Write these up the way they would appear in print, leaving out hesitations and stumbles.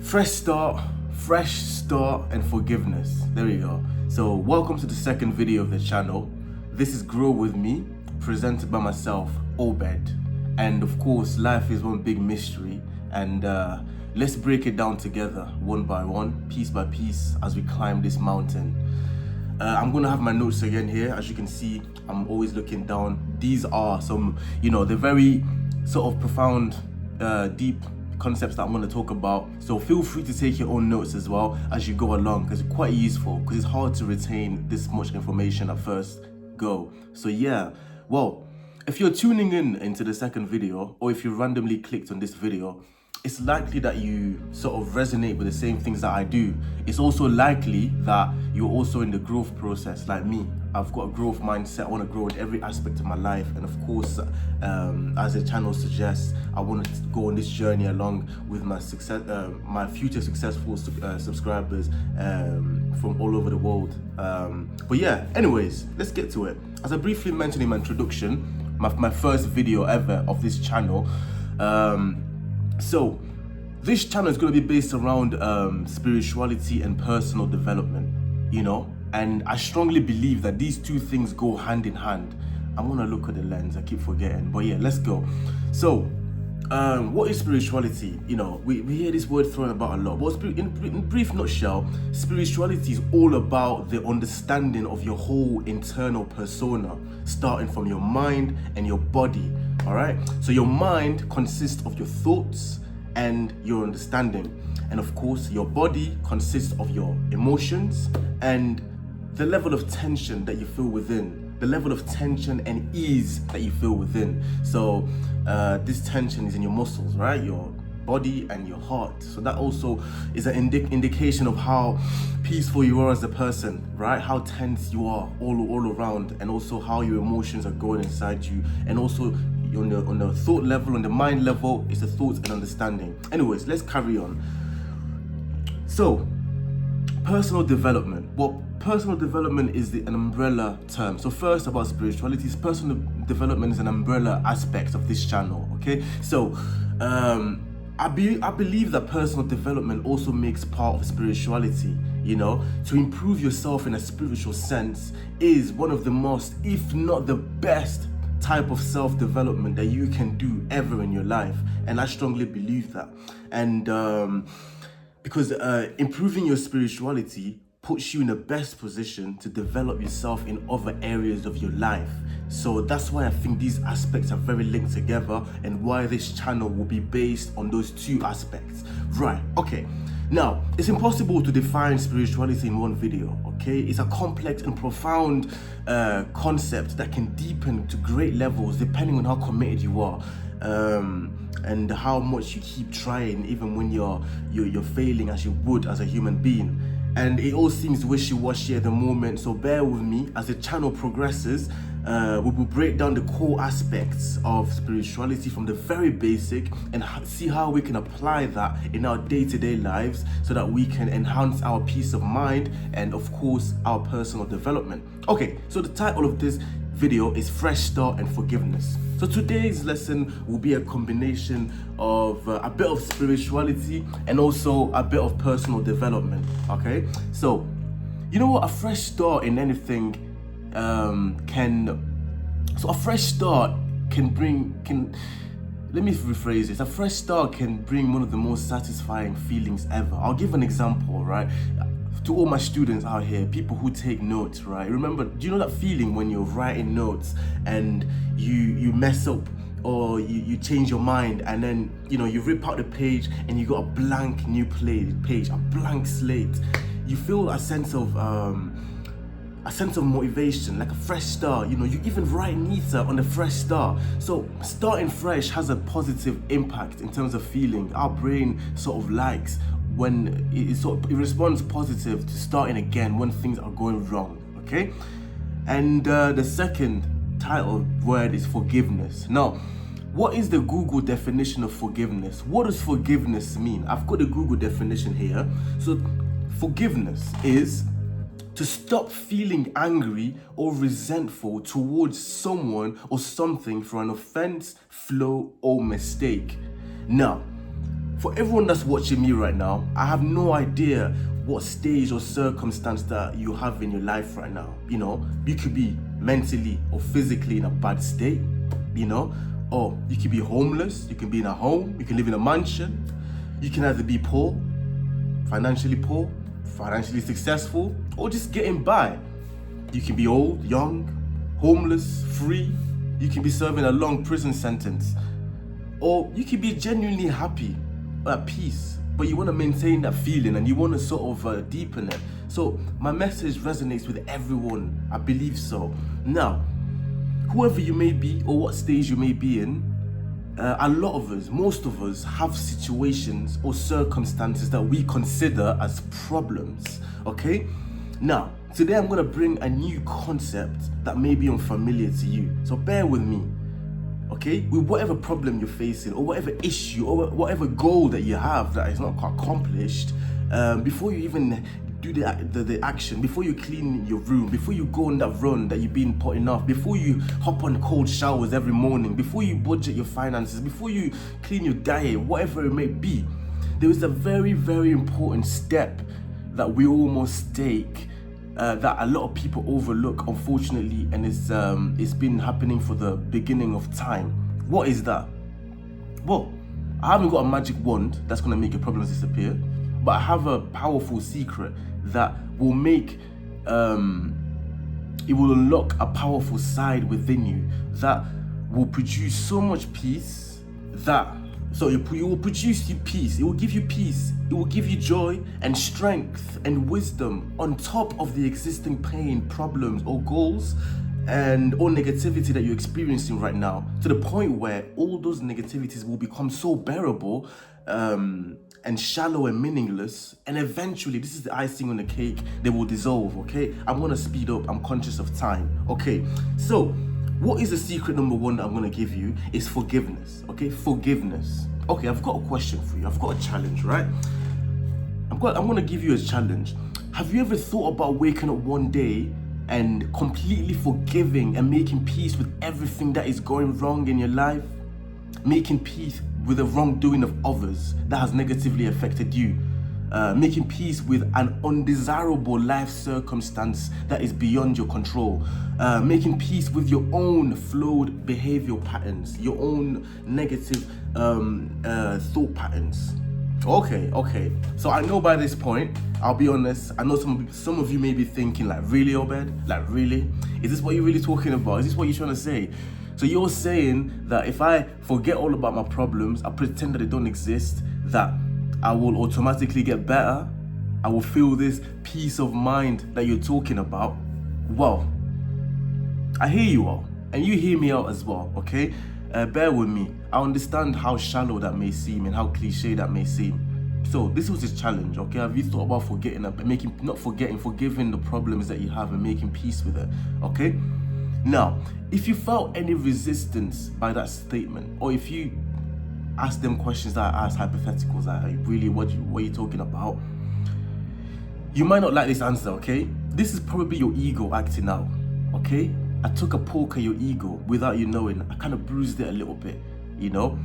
Fresh start and forgiveness. There we go. So welcome to the second video of the channel. This is Grow With Me, presented by myself, Obed. And of course, life is one big mystery, and let's break it down together, one by one, piece by piece, as we climb this mountain. I'm gonna have my notes again here. As you can see, I'm always looking down. These are some, they're very sort of profound, deep concepts that I'm going to talk about, so feel free to take your own notes as well as you go along, because it's quite useful, because it's hard to retain this much information at first go. So yeah, well, if you're tuning into the second video, or if you randomly clicked on this video, it's likely that you sort of resonate with the same things that I do. It's also likely that you're also in the growth process like me. I've got a growth mindset. I want to grow in every aspect of my life, and of course, as the channel suggests, I want to go on this journey along with my my future successful subscribers from all over the world. But yeah, anyways, let's get to it. As I briefly mentioned in my introduction, my first video ever of this channel. So this channel is going to be based around spirituality and personal development, and I strongly believe that these two things go hand in hand. I'm going to look at the lens, I keep forgetting, but yeah, let's go. So what is spirituality? We hear this word thrown about a lot, but in brief nutshell, spirituality is all about the understanding of your whole internal persona, starting from your mind and your body. All right, so your mind consists of your thoughts and your understanding, and of course your body consists of your emotions and the level of tension that you feel within, the level of tension and ease that you feel within. So this tension is in your muscles, right, your body and your heart. So that also is an indication of how peaceful you are as a person, right? How tense you are all around, and also how your emotions are going inside you, and also on the thought level, on the mind level, it's the thoughts and understanding. Anyways, let's carry on. So, personal development. Well, personal development is an umbrella term. So first, about spirituality, personal development is an umbrella aspect of this channel, okay? So, I believe that personal development also makes part of spirituality. To improve yourself in a spiritual sense is one of the most, if not the best, type of self-development that you can do ever in your life, and I strongly believe that. And because improving your spirituality puts you in the best position to develop yourself in other areas of your life. So that's why I think these aspects are very linked together, and why this channel will be based on those two aspects. Right, okay. Now, it's impossible to define spirituality in one video, okay? It's a complex and profound concept that can deepen to great levels depending on how committed you are, and how much you keep trying, even when you're failing as you would as a human being. And it all seems wishy-washy at the moment, so bear with me. As the channel progresses, we will break down the core aspects of spirituality from the very basic, and see how we can apply that in our day-to-day lives, so that we can enhance our peace of mind and of course our personal development. Okay, so the title of this video is Fresh Start and Forgiveness. So today's lesson will be a combination of a bit of spirituality and also a bit of personal development, okay? So, you know what, a fresh start in anything a fresh start let me rephrase this. A fresh start can bring one of the most satisfying feelings ever. I'll give an example, right? To all my students out here, people who take notes, right? Remember, do you know that feeling when you're writing notes and you mess up, or you change your mind, and then you rip out the page and you got a blank new page, a blank slate? You feel a sense of motivation, like a fresh start. You even write neater on the fresh start. So starting fresh has a positive impact in terms of feeling. Our brain sort of likes when it responds positive to starting again when things are going wrong, okay? And the second title word is forgiveness. Now, what is the Google definition of forgiveness? What does forgiveness mean? I've got the Google definition here. So forgiveness is to stop feeling angry or resentful towards someone or something for an offense, flaw, or mistake. Now, For everyone that's watching me right now, I have no idea what stage or circumstance that you have in your life right now. You know, you could be mentally or physically in a bad state, you know, or you could be homeless, you can be in a home, you can live in a mansion. You can either be poor, financially successful, or just getting by. You can be old, young, homeless, free. You can be serving a long prison sentence. Or you can be genuinely happy, at peace, but you want to maintain that feeling and you want to sort of deepen it. So my message resonates with everyone, I believe so. Now, whoever you may be or what stage you may be in, a lot of us, most of us, have situations or circumstances that we consider as problems, okay? Now, today I'm gonna bring a new concept that may be unfamiliar to you, so bear with me, okay? With whatever problem you're facing, or whatever issue, or whatever goal that you have that is not quite accomplished, before you even do the action, before you clean your room, before you go on that run that you've been putting off, before you hop on cold showers every morning, before you budget your finances, before you clean your diet, whatever it may be, there is a very, very important step that we almost take that a lot of people overlook, unfortunately, and it's been happening for the beginning of time. What is that? Well, I haven't got a magic wand that's gonna make your problems disappear, but I have a powerful secret that will make, it will unlock a powerful side within you that will produce so much peace that, so it will produce you peace, it will give you peace, it will give you joy and strength and wisdom on top of the existing pain, problems or goals and or negativity that you're experiencing right now, to the point where all those negativities will become so bearable and shallow and meaningless, and eventually, this is the icing on the cake, they will dissolve, okay? I'm gonna speed up, I'm conscious of time, okay? So, what is the secret number one that I'm gonna give you is forgiveness, okay? Forgiveness. Okay, I've got a question for you, I've got a challenge, right? I'm gonna give you a challenge. Have you ever thought about waking up one day and completely forgiving and making peace with everything that is going wrong in your life? Making peace with the wrongdoing of others that has negatively affected you. Making peace with an undesirable life circumstance that is beyond your control. Making peace with your own flawed behavioral patterns, your own negative thought patterns. Okay. So I know by this point, I'll be honest, I know some of you may be thinking, like, really, Obed? Like, really? Is this what you're really talking about? Is this what you're trying to say? So you're saying that if I forget all about my problems, I pretend that they don't exist, that I will automatically get better? I will feel this peace of mind that you're talking about? Well, I hear you all, and you hear me out as well, okay? Bear with me. I understand how shallow that may seem and how cliche that may seem. So this was his challenge, okay? Have you thought about forgiving the problems that you have and making peace with it, okay? Now, if you felt any resistance by that statement, or if you ask them questions that I ask, hypotheticals, like, really, what are you talking about? You might not like this answer, okay? This is probably your ego acting out, okay? I took a poke at your ego without you knowing. I kind of bruised it a little bit, you know?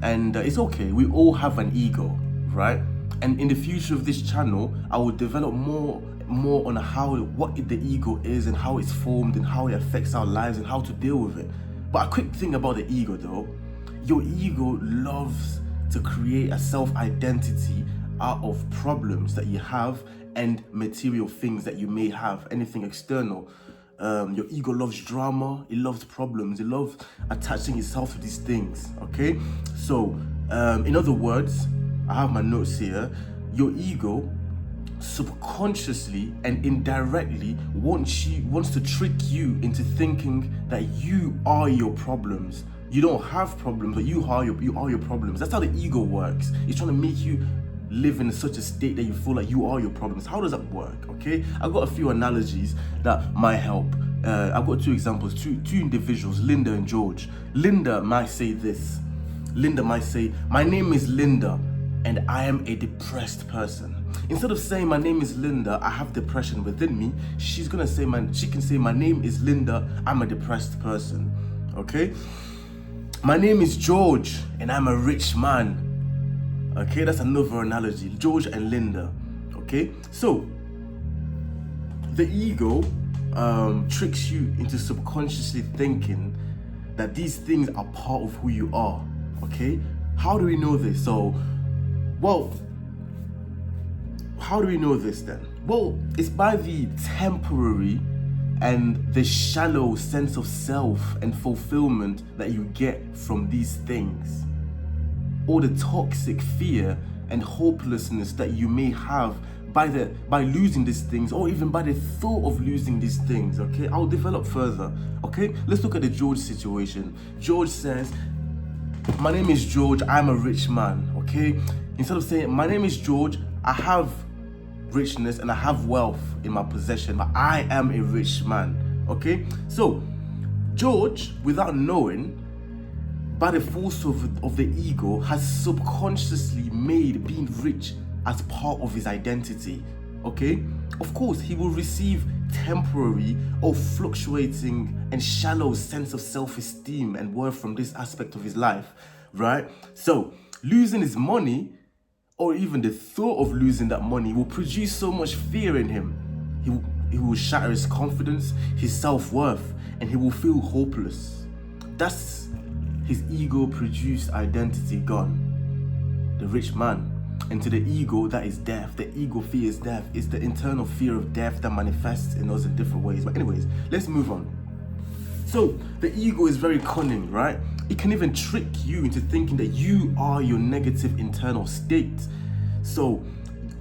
And it's okay, we all have an ego, right? And in the future of this channel, I will develop more on what the ego is and how it's formed and how it affects our lives and how to deal with it. But a quick thing about the ego though, your ego loves to create a self-identity out of problems that you have and material things that you may have, anything external. Your ego loves drama, it loves problems, it loves attaching itself to these things, okay? So, in other words, I have my notes here, your ego subconsciously and indirectly wants to trick you into thinking that you are your problems. You don't have problems, but you are your problems. That's how the ego works. It's trying to make you live in such a state that you feel like you are your problems. How does that work? Okay, I've got a few analogies that might help. I've got two examples, two individuals, Linda and George. Linda might say this. Linda might say, "My name is Linda and I am a depressed person." Instead of saying, "My name is Linda, I have depression within me," she can say, "My name is Linda, I'm a depressed person." Okay? "My name is George and I'm a rich man." Okay, that's another analogy. George and Linda. Okay, so the ego tricks you into subconsciously thinking that these things are part of who you are. Okay, how do we know this? How do we know this then? Well, it's by the temporary and the shallow sense of self and fulfillment that you get from these things, or the toxic fear and hopelessness that you may have by losing these things, or even by the thought of losing these things. Okay, I'll develop further. Okay, let's look at the George situation. George says, my name is George, I'm a rich man. Okay, instead of saying my name is George, I have richness and I have wealth in my possession, but I am a rich man. Okay, so George, without knowing, by the force of the ego, has subconsciously made being rich as part of his identity. Okay, of course he will receive temporary or fluctuating and shallow sense of self-esteem and worth from this aspect of his life, right? So losing his money, or even the thought of losing that money, will produce so much fear in him. He will shatter his confidence, his self-worth, and he will feel hopeless. That's his ego-produced identity gone. The rich man. And to the ego, that is death. The ego fears death. It's the internal fear of death that manifests in us in different ways. But anyways, let's move on. So the ego is very cunning, right? It can even trick you into thinking that you are your negative internal state. So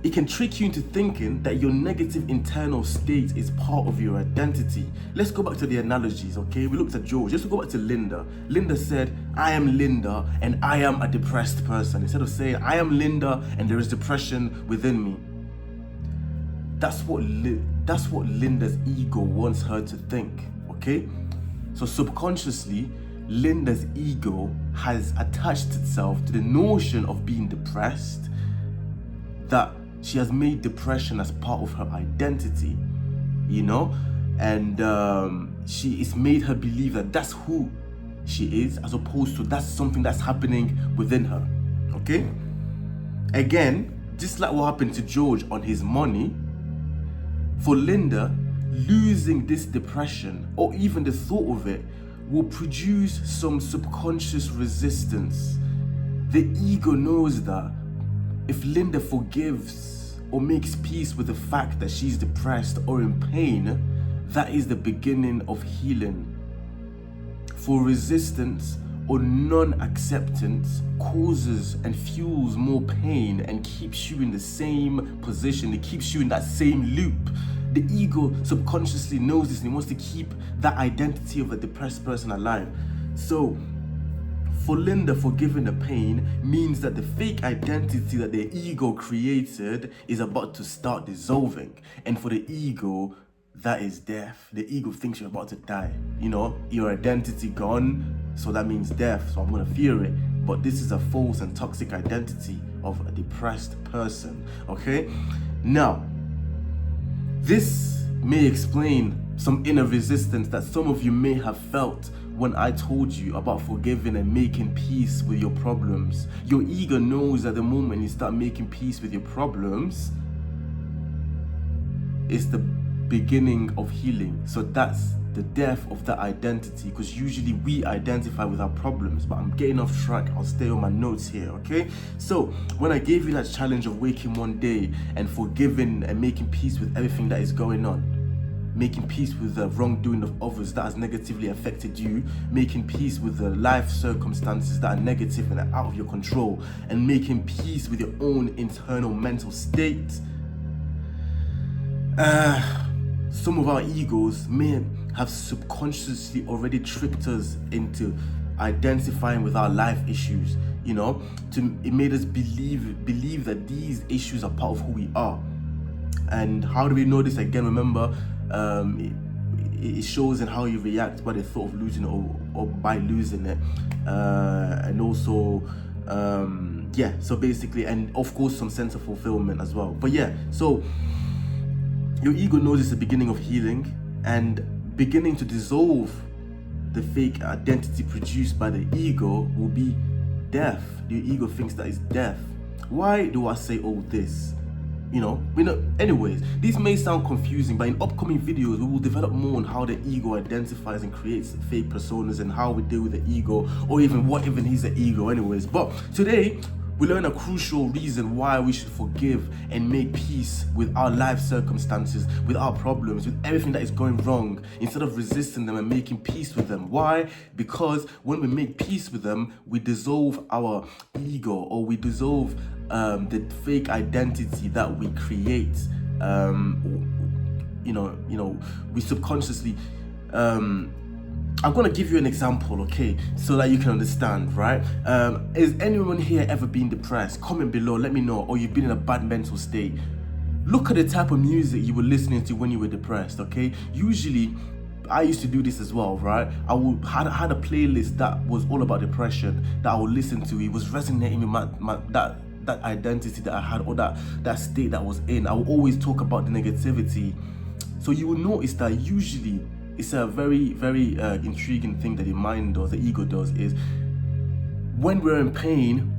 it can trick you into thinking that your negative internal state is part of your identity. Let's go back to the analogies, okay? We looked at George. Let's go back to Linda. Linda said, I am Linda and I am a depressed person. Instead of saying, I am Linda and there is depression within me. That's what Linda's ego wants her to think, okay? So subconsciously, Linda's ego has attached itself to the notion of being depressed, that she has made depression as part of her identity, you know, and it's made her believe that that's who she is, as opposed to that's something that's happening within her. Okay, again, just like what happened to George on his money, for Linda, losing this depression or even the thought of it will produce some subconscious resistance. The ego knows that if Linda forgives or makes peace with the fact that she's depressed or in pain, that is the beginning of healing. For resistance or non-acceptance causes and fuels more pain and keeps you in the same position. It keeps you in that same loop. The ego subconsciously knows this and it wants to keep that identity of a depressed person alive. So for Linda, forgiving the pain means that the fake identity that the ego created is about to start dissolving. And for the ego, that is death. The ego thinks you're about to die. You know, your identity gone, so that means death, so I'm gonna fear it. But this is a false and toxic identity of a depressed person, okay? Now, this may explain some inner resistance that some of you may have felt when I told you about forgiving and making peace with your problems. Your ego knows that the moment you start making peace with your problems, it's the beginning of healing. So that's the death of that identity, because usually we identify with our problems. But I'm getting off track. I'll stay on my notes here, okay? So when I gave you that challenge of waking one day and forgiving and making peace with everything that is going on, making peace with the wrongdoing of others that has negatively affected you, making peace with the life circumstances that are negative and out of your control, and making peace with your own internal mental state. Some of our egos may have subconsciously already tricked us into identifying with our life issues, you know, it made us believe that these issues are part of who we are. And how do we know this? Again, remember, it shows in how you react by the thought of losing it or by losing it, and also so basically, and of course some sense of fulfillment as well. But yeah, so your ego knows it's the beginning of healing, and beginning to dissolve the fake identity produced by the ego will be death. Your ego thinks that is death. Why do I say all this? You know, anyways, these may sound confusing, but in upcoming videos, we will develop more on how the ego identifies and creates fake personas and how we deal with the ego, or even what even is the ego anyways. But today, we learn a crucial reason why we should forgive and make peace with our life circumstances, with our problems, with everything that is going wrong, instead of resisting them and making peace with them. Why? Because when we make peace with them, we dissolve our ego, or we dissolve the fake identity that we create. We subconsciously I'm gonna give you an example, okay, so that you can understand, right? Is anyone here ever been depressed? Comment below, let me know. Or you've been in a bad mental state. Look at the type of music you were listening to when you were depressed, okay? Usually, I used to do this as well, right? I had a playlist that was all about depression that I would listen to. It was resonating with that identity that I had, or that state that I was in. I would always talk about the negativity. So you will notice that usually it's a very, very intriguing thing that the mind does, the ego does, is when we're in pain,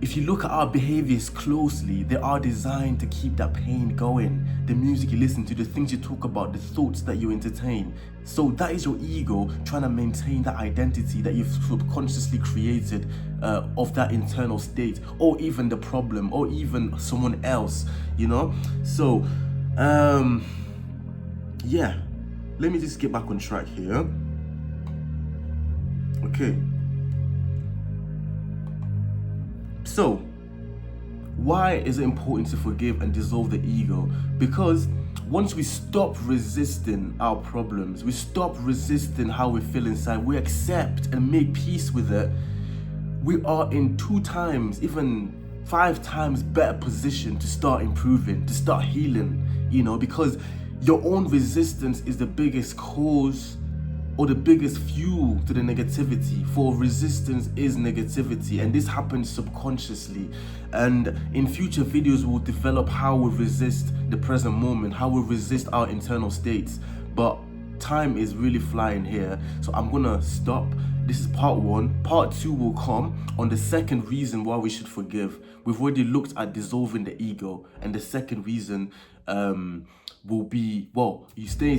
if you look at our behaviors closely, they are designed to keep that pain going. The music you listen to, the things you talk about, the thoughts that you entertain. So that is your ego trying to maintain that identity that you've subconsciously created of that internal state, or even the problem, or even someone else, you know? So, yeah. Let me just get back on track here. Okay. So, why is it important to forgive and dissolve the ego? Because once we stop resisting our problems, we stop resisting how we feel inside, we accept and make peace with it, we are in 2 times, even 5 times better position to start improving, to start healing, you know, because your own resistance is the biggest cause or the biggest fuel to the negativity. For resistance is negativity, and this happens subconsciously. And in future videos, we'll develop how we resist the present moment, how we resist our internal states. But time is really flying here, so I'm gonna stop. This is part 1. Part 2 will come on the second reason why we should forgive. We've already looked at dissolving the ego, and the second reason will be, well, you stay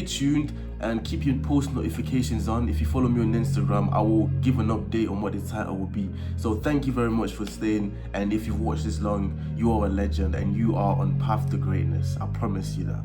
tuned and keep your post notifications on. If you follow me on Instagram, I will give an update on what the title will be. So thank you very much for staying, and if you've watched this long, you are a legend and you are on path to greatness. I promise you that.